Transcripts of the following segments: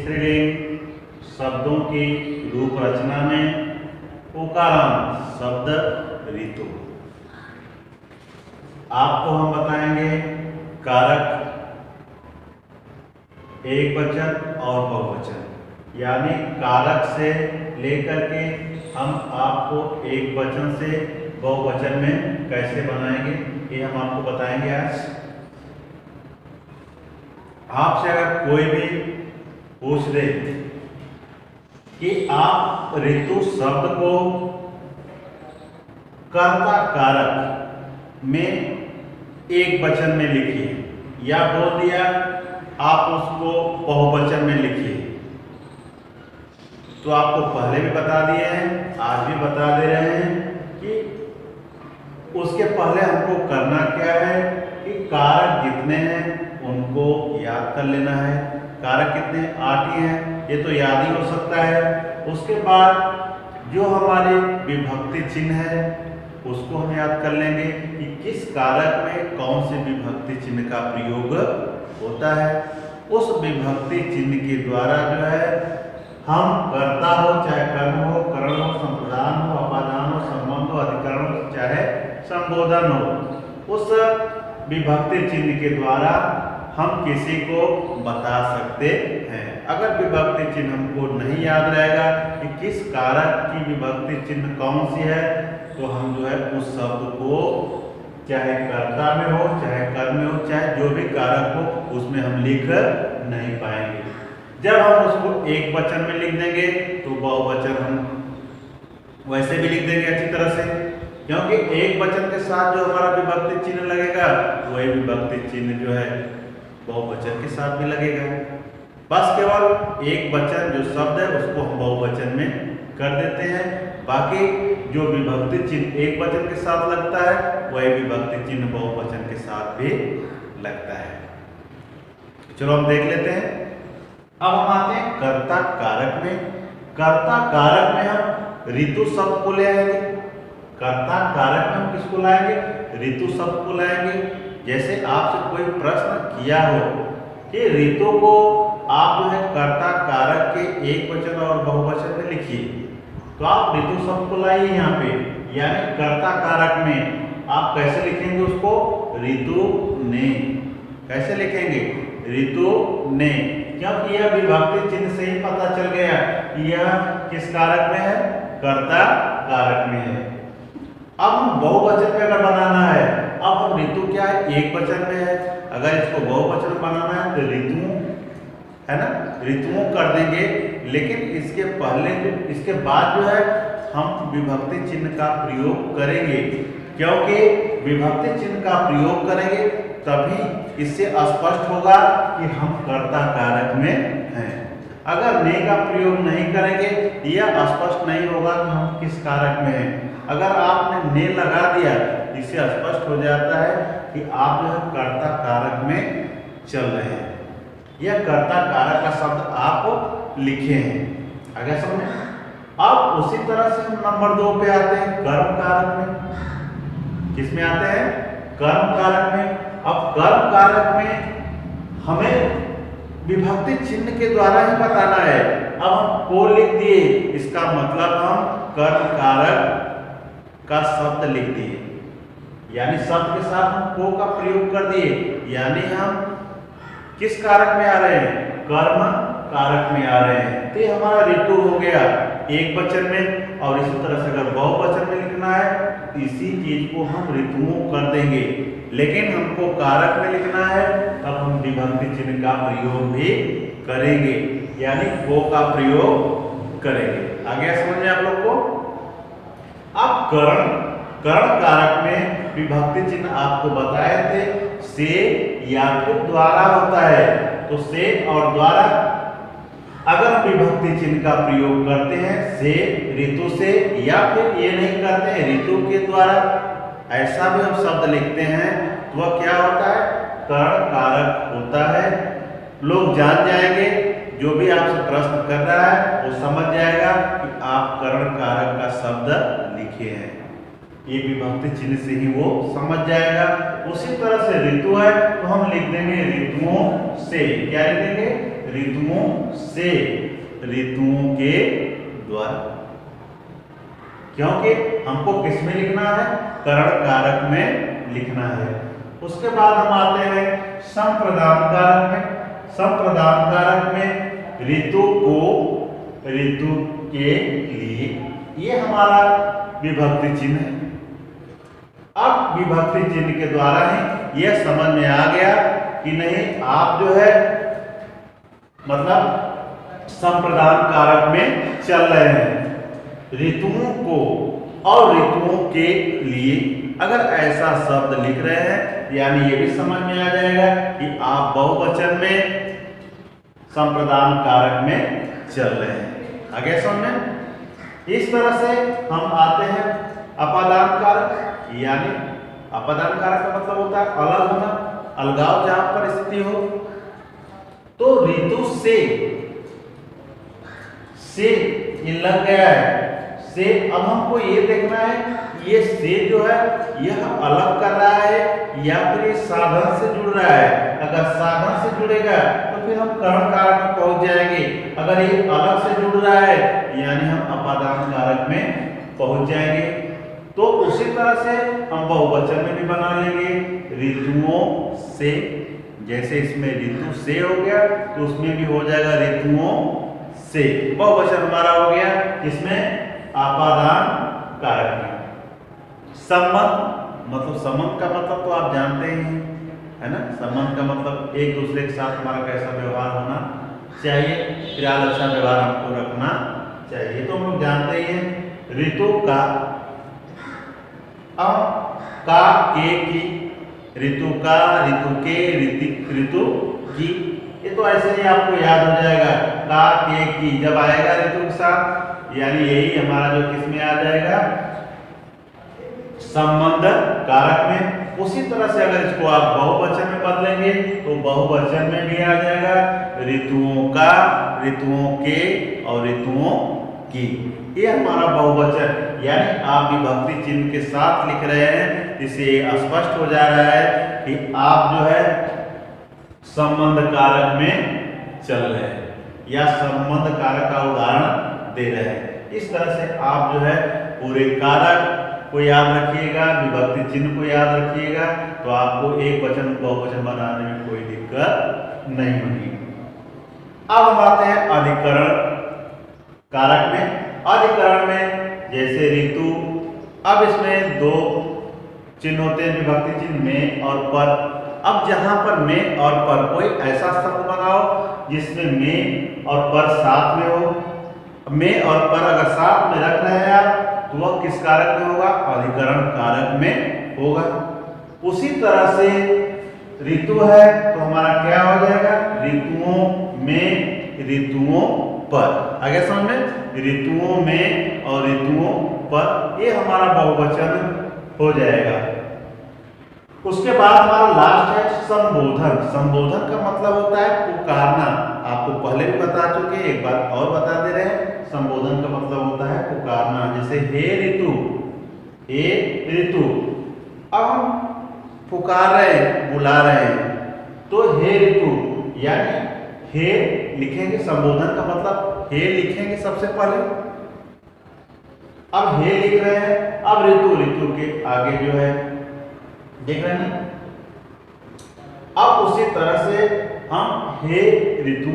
स्त्रीलिंग शब्दों की रूप रचना में उकारांत शब्द ऋतु। आपको हम बताएंगे कारक एक वचन और बहुवचन, यानी कारक से लेकर के हम आपको एक वचन से बहुवचन में कैसे बनाएंगे ये हम आपको बताएंगे आज। आपसे अगर कोई भी पूछ दे कि आप ऋतु शब्द को कर्ता कारक में एक वचन में लिखिए, या बोल दिया आप उसको बहुवचन में लिखिए, तो आपको पहले भी बता दिए हैं, आज भी बता दे रहे हैं कि उसके पहले हमको करना क्या है कि कारक जितने हैं उनको याद कर लेना है। कारक कितने 8 ही हैं, ये तो याद ही हो सकता है। उसके बाद जो हमारे विभक्ति चिन्ह है उसको हम याद कर लेंगे कि किस कारक में कौन से विभक्ति चिन्ह का प्रयोग होता है। उस विभक्ति चिन्ह के द्वारा जो है हम कर्ता हो चाहे कर्म हो, करण हो, संप्रदान हो, अपादान हो, संबंध हो, अधिकरण हो, चाहे संबोधन हो, उस विभक्ति चिन्ह के द्वारा हम किसी को बता सकते हैं। अगर विभक्ति चिन्ह हमको नहीं याद रहेगा कि किस कारक की विभक्ति चिन्ह कौन सी है, तो हम जो है उस शब्द को चाहे कर्ता में हो, चाहे कर्म में हो, चाहे जो भी कारक हो उसमें हम लिख नहीं पाएंगे। जब हम उसको एक वचन में लिख देंगे तो बहुवचन हम वैसे भी लिख देंगे अच्छी तरह से, क्योंकि एक वचन के साथ जो हमारा विभक्ति चिन्ह लगेगा वही विभक्ति चिन्ह जो है बहुवचन के साथ भी लगेगा। बस केवल एक वचन जो शब्द है उसको हम बहुवचन में कर देते हैं, बाकी जो विभक्ति चिन्ह एक वचन के साथ लगता है वही विभक्ति चिन्ह बहुवचन के साथ भी लगता है। चलो हम देख लेते हैं। अब हम आते हैं कर्ता कारक में। कर्ता कारक में हम ऋतु शब्द को ले आएंगे। कर्ता कारक में हम किसको लाएंगे? ऋतु शब्द को लाएंगे। जैसे आपसे कोई प्रश्न किया हो कि ऋतु को आप जो है कर्ता कारक के एक वचन और बहुवचन में लिखिए, तो आप ऋतु शब्द को लाइए यहाँ पे, यानी कर्ता कारक में आप कैसे लिखेंगे उसको? ऋतु ने। कैसे लिखेंगे? ऋतु ने, क्योंकि यह विभक्ति चिन्ह से ही पता चल गया कि यह किस कारक में है? कर्ता कारक में है। अब हम बहुवचन में अगर बनाना है, अब हम ऋतु क्या है? एक वचन में है, अगर इसको बहुवचन बनाना है तो ऋतुओं है ना, ऋतुओं कर देंगे। लेकिन इसके पहले इसके बाद जो है हम विभक्ति चिन्ह का प्रयोग करेंगे, क्योंकि विभक्ति चिन्ह का प्रयोग करेंगे तभी इससे स्पष्ट होगा कि हम कर्ता कारक में हैं। अगर ने का प्रयोग नहीं करेंगे यह स्पष्ट नहीं होगा कि हम किस कारक में हैं। अगर आपने ने लगा दिया इससे स्पष्ट हो जाता है कि आप जो है कर्ता कारक में चल रहे हैं। यह कर्ता कारक का शब्द आप लिखे हैं। आगे समझे? अब उसी तरह से हम नंबर 2 पे आते हैं, कर्म कारक में। किसमें आते हैं? कर्म कारक में। अब कर्म कारक में हमें विभक्ति चिन्ह के द्वारा ही बताना है। अब हम को लिख दिए, इसका मतलब हम कर्म कारक का शब्द लिख दिए, यानी शब्द के साथ हम को का प्रयोग कर दिए, यानी हम किस कारक में आ रहे हैं? कर्म कारक में आ रहे हैं। तो हमारा ऋतु हो गया एक वचन में, और इसी तरह से अगर बहुवचन में लिखना है इसी चीज को हम ऋतुओं कर देंगे। लेकिन हमको कारक में लिखना है तब हम विभक्ति चिन्ह का प्रयोग भी करेंगे, यानी को का प्रयोग करेंगे। आगे समझ में आप लोग को? अब करण कारक में विभक्ति चिन्ह आपको बताए थे से या फिर द्वारा होता है। तो से और द्वारा अगर हम विभक्ति चिन्ह का प्रयोग करते हैं से, ऋतु से, या फिर ये नहीं करते हैं ऋतु के द्वारा, ऐसा भी हम शब्द लिखते हैं तो वह क्या होता है? करण कारक होता है। लोग जान जाएंगे, जो भी आपसे प्रश्न कर रहा है वो समझ जाएगा कि आप करण कारक का शब्द लिखे हैं। ये विभक्ति चिन्ह से ही वो समझ जाएगा। उसी तरह से ऋतु है तो हम लिख देंगे ऋतुओं से। क्या लिख देंगे? ऋतुओं से, ऋतुओं के द्वारा, क्योंकि हमको किस में लिखना है, करण कारक में लिखना है। उसके बाद हम आते हैं संप्रदान कारक में। संप्रदान कारक में ऋतु को ऋतु के लिए, ये हमारा विभक्ति चिन्ह है। अब विभक्ति चिन्ह के द्वारा ही यह समझ में आ गया कि नहीं आप जो है मतलब संप्रदान कारक में चल रहे हैं। ऋतुओं को और ऋतुओं के लिए अगर ऐसा शब्द लिख रहे हैं, यानी ये भी समझ में आ जाएगा कि आप बहुवचन में संप्रदान कारक में चल रहे हैं। आगे समझ में, इस तरह से हम आते हैं अपादान कारक। यानी अपादान कारक का मतलब होता है अलग होना, अलगाव जहां पर स्थिति हो। तो ऋतु से ये लग गया है से, अब हमको ये देखना है ये से जो है यह अलग कर रहा है या फिर ये साधन से जुड़ रहा है। अगर साधन से जुड़ेगा तो फिर हम करण कारक में पहुंच जाएंगे। अगर ये अलग से जुड़ रहा है यानी हम अपादान कारक में पहुंच जाएंगे। तो उसी तरह से हम बहुवचन में भी बना लेंगे ऋतुओं से। जैसे इसमें ऋतु से हो गया तो उसमें भी हो जाएगा ऋतुओं से। बहुवचन हमारा हो गया इसमें अपादान कारक में। संबंध मतलब, संबंध का मतलब तो आप जानते ही हैं, है ना। संबंध का मतलब एक दूसरे के साथ हमारा कैसा व्यवहार होना चाहिए, क्या अच्छा व्यवहार हमको रखना चाहिए, तो हम लोग जानते ही हैं। ऋतु का, का के की, ऋतु का, ऋतु के, ऋतु की, ये तो ऐसे ही आपको याद हो जाएगा। का के की जब आएगा ऋतु के साथ यानी यही हमारा जो किस में आ जाएगा, संबंध कारक में। उसी तरह से अगर इसको आप बहुवचन में बदलेंगे तो बहुवचन में भी आ जाएगा ऋतुओं का, ऋतुओं के और ऋतुओं की। ये हमारा बहुवचन, यानी आप विभक्ति चिन्ह के साथ लिख रहे हैं, इससे स्पष्ट हो जा रहा है कि आप जो है संबंध कारक में चल रहे हैं या संबंध कारक का उदाहरण दे रहे हैं। इस तरह से आप जो है पूरे कारक को याद रखिएगा, विभक्ति चिन्ह को याद रखिएगा, तो आपको एक वचन बहुवचन बनाने में कोई दिक्कत नहीं होगी। अब हम आते हैं अधिकरण कारक में। अधिकरण में जैसे ऋतु, अब इसमें दो चिन्ह होते हैं विभक्ति चिन्ह, में और पर। अब जहां पर में और पर, कोई ऐसा शब्द बनाओ जिसमें में और पर साथ में हो। में और पर अगर साथ में रख रहे हैं आप तो वह किस कारक में होगा, अधिकरण कारक में होगा। उसी तरह से ऋतु है तो हमारा क्या हो जाएगा, ऋतुओं में, ऋतुओं पर। आगे समझ में, ऋतुओं में और ऋतुओं पर, ये हमारा बहुवचन हो जाएगा। उसके बाद हमारा लास्ट है संबोधन। संबोधन का मतलब होता है पुकारना। आपको पहले भी बता चुके, एक बार और बता दे रहे हैं। संबोधन का मतलब होता है पुकारना। जैसे हे ऋतु, हे ऋतु, अब हम पुकार रहे हैं, बुला रहे हैं, तो हे ऋतु यानी हे लिखेंगे। संबोधन का मतलब हे लिखेंगे सबसे पहले। अब हे लिख रहे हैं, अब ऋतु, ऋतु के आगे जो है देख रहे हैं। अब उसी तरह से हम हे ऋतु,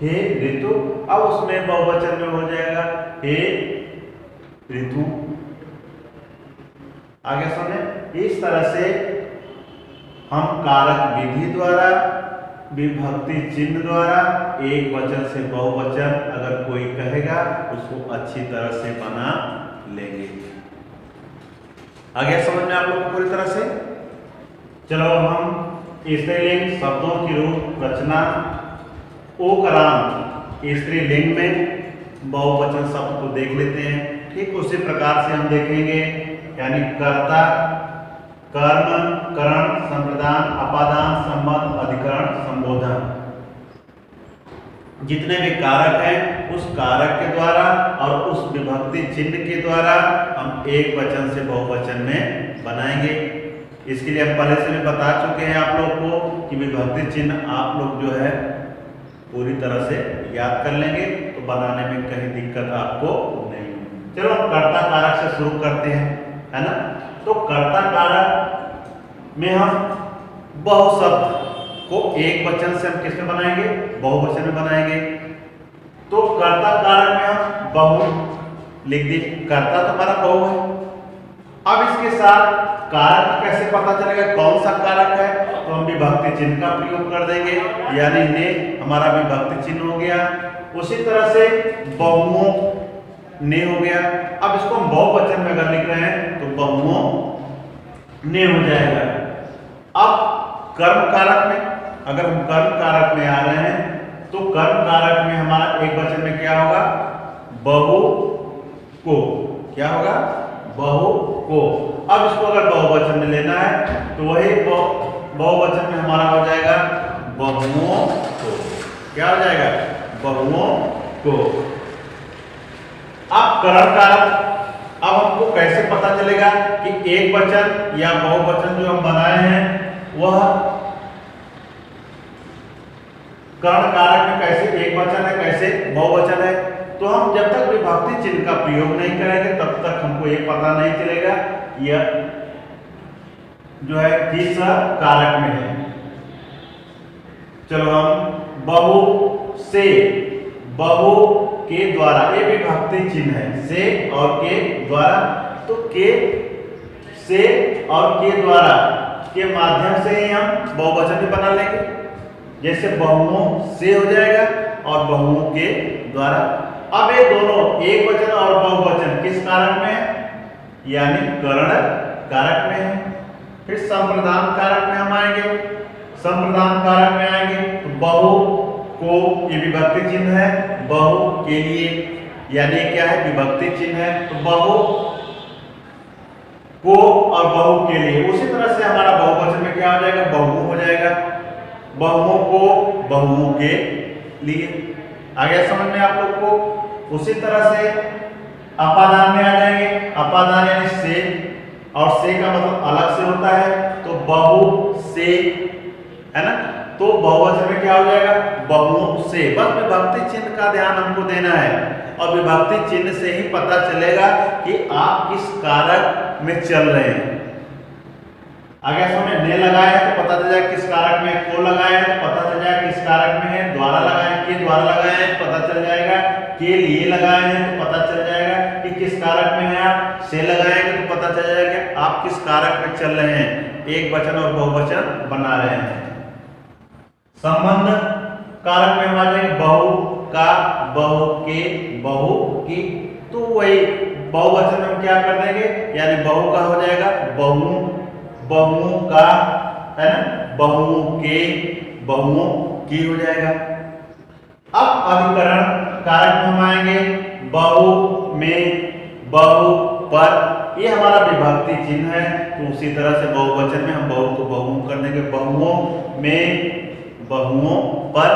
हे ऋतु, अब उसमें बहुवचन में हो जाएगा हे ऋतु। आगे सुने, इस तरह से हम कारक विधि द्वारा, विभक्ति चिन्ह द्वारा एक वचन से बहुवचन अगर कोई कहेगा उसको अच्छी तरह से बना लेंगे। आगे समझ में आप लोग को पूरी तरह से। चलो अब हम स्त्रीलिंग शब्दों की रूप रचना ओकरांत स्त्रीलिंग में बहुवचन शब्द को देख लेते हैं। ठीक उसी प्रकार से हम देखेंगे, यानी कर्ता, कर्म, करण, संप्रदान, अपादान, संबंध, अधिकरण, संबोधन, जितने भी कारक हैं उस कारक के द्वारा और उस विभक्ति चिन्ह के द्वारा हम एक वचन से बहुवचन में बनाएंगे। इसके लिए हम पहले से भी बता चुके हैं आप लोग को कि विभक्ति चिन्ह आप लोग जो है पूरी तरह से याद कर लेंगे तो बनाने में कहीं दिक्कत आपको नहीं होगी। चलो हम कर्ता कारक से शुरू करते हैं, है ना। तो कर्ता कारक में हम बहुशब्द को एक वचन से हम किस में बनाएंगे, बहुवचन में बनाएंगे। तो कर्ता कारक में हम बहु लिख दिए, कर्ता तो हमारा बहु है। अब इसके साथ कारक कैसे पता चलेगा कौन सा कारक है, तो हम विभक्ति चिन्ह का प्रयोग कर देंगे, यानी ने हमारा विभक्ति चिन्ह हो गया। उसी तरह से बहुओं ने हो गया। अब इसको हम बहुवचन में अगर लिख रहे हैं तो बहुओं ने हो जाएगा। अब कर्म कारक में अगर हम कर्म कारक में आ रहे हैं तो कर्म कारक में हमारा एक वचन में क्या होगा, बहु को, क्या होगा, बहु को। अब इसको अगर बहुवचन में लेना है तो वही बहुवचन में हमारा हो जाएगा बहुओं को, क्या हो जाएगा, बहुओं को। अब करण कारक, अब हमको कैसे पता चलेगा कि एक वचन या बहुवचन जो हम बनाए हैं वह करण कारक में कैसे एक वचन है कैसे बहुवचन है। तो हम जब तक विभक्ति चिन्ह का प्रयोग नहीं करेंगे तब तक हमको ये पता नहीं चलेगा यह जो है किस कारक में है। चलो हम बहु से, बहु के द्वारा, ये विभक्ति चिन्ह है, से और के द्वारा। तो के से और के द्वारा के माध्यम से ही हम बहुवचन भी बना लेंगे, जैसे बहुओं से हो जाएगा और बहुओं के द्वारा। अब ये दोनों एक वचन और बहुवचन किस कारक में है, यानी करण कारक में है। फिर संप्रदान कारक में हम आएंगे, संप्रदान कारक में आएंगे तो बहु को, ये विभक्ति चिन्ह है बहु के लिए, यानी क्या है, विभक्ति चिन्ह है। तो बहु को और बहु के लिए। उसी तरह से हमारा बहुवचन में क्या हो जाएगा, बहु हो जाएगा, बहुओं को बहुओं के लिए। आ गया समझ में आप लोग को। उसी तरह से अपादान में आ जाएंगे, अपादान यानी से, और से का मतलब अलग से होता है, तो बहु से, है ना। तो बहुवचन में क्या हो जाएगा, बहुओं से। बस विभक्ति चिन्ह का ध्यान हमको देना है और विभक्ति चिन्ह से ही पता चलेगा कि आप किस कारक में चल रहे हैं। आगे समझ, ने लगाया है तो पता चल जाएगा किस कारक में, को लगाया है तो पता चल जाएगा किस कारक में है, द्वारा लगाए के द्वारा लगाए हैं तो पता चल जाएगा, के लिए लगाए हैं तो पता चल जाएगा कि किस कारक में है। आप से लगाएंगे तो पता चल जाएगा आप किस कारक में चल रहे हैं, एक वचन और बहुवचन बना रहे हैं। संबंध कारक में हम आ जाएंगे बहु का, बहु के, बहु की। तो वही बहुवचन में हम क्या कर देंगे, यानी बहु का हो जाएगा बहु, बहुओं का, है ना, बहुओं के, बहुओं की हो जाएगा। अब अधिकरण कारक में हम आएंगे बहु में, बहु पर, ये हमारा विभक्ति चिन्ह है। तो उसी तरह से बहुवचन में हम बहु को बहु कर देंगे, बहुओं में, बहुओं पर।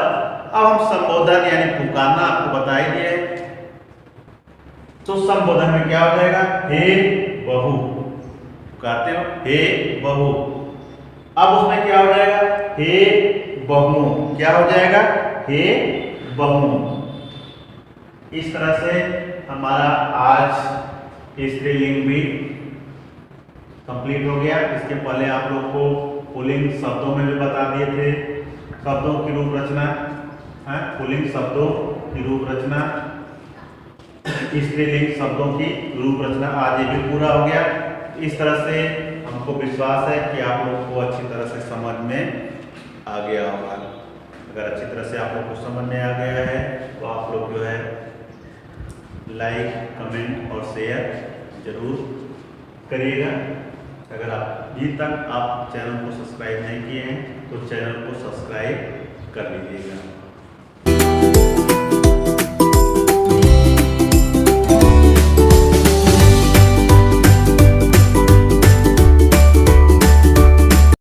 अब हम संबोधन यानी पुकारना आपको बता ही दिए, तो संबोधन में क्या हो जाएगा, हे बहु, पुकारते हो हे बहु। अब उसमें क्या हो जाएगा, हे बहुओं, क्या हो जाएगा, हे बहुओं। इस तरह से हमारा आज स्त्रीलिंग भी कंप्लीट हो गया। इसके पहले आप लोग को पुल्लिंग शब्दों में भी बता दिए थे, शब्दों की रूप रचना है, पुल्लिंग शब्दों की रूप रचना, स्त्रीलिंग शब्दों की रूप रचना, आज ये भी पूरा हो गया। इस तरह से हमको विश्वास है कि आप लोग को अच्छी तरह से समझ में आ गया होगा। अगर अच्छी तरह से आप लोग को समझ में आ गया है तो आप लोग जो है लाइक, कमेंट और शेयर जरूर करिएगा। अगर आप अभी तक आप चैनल को सब्सक्राइब नहीं किए हैं तो चैनल को सब्सक्राइब कर लीजिएगा।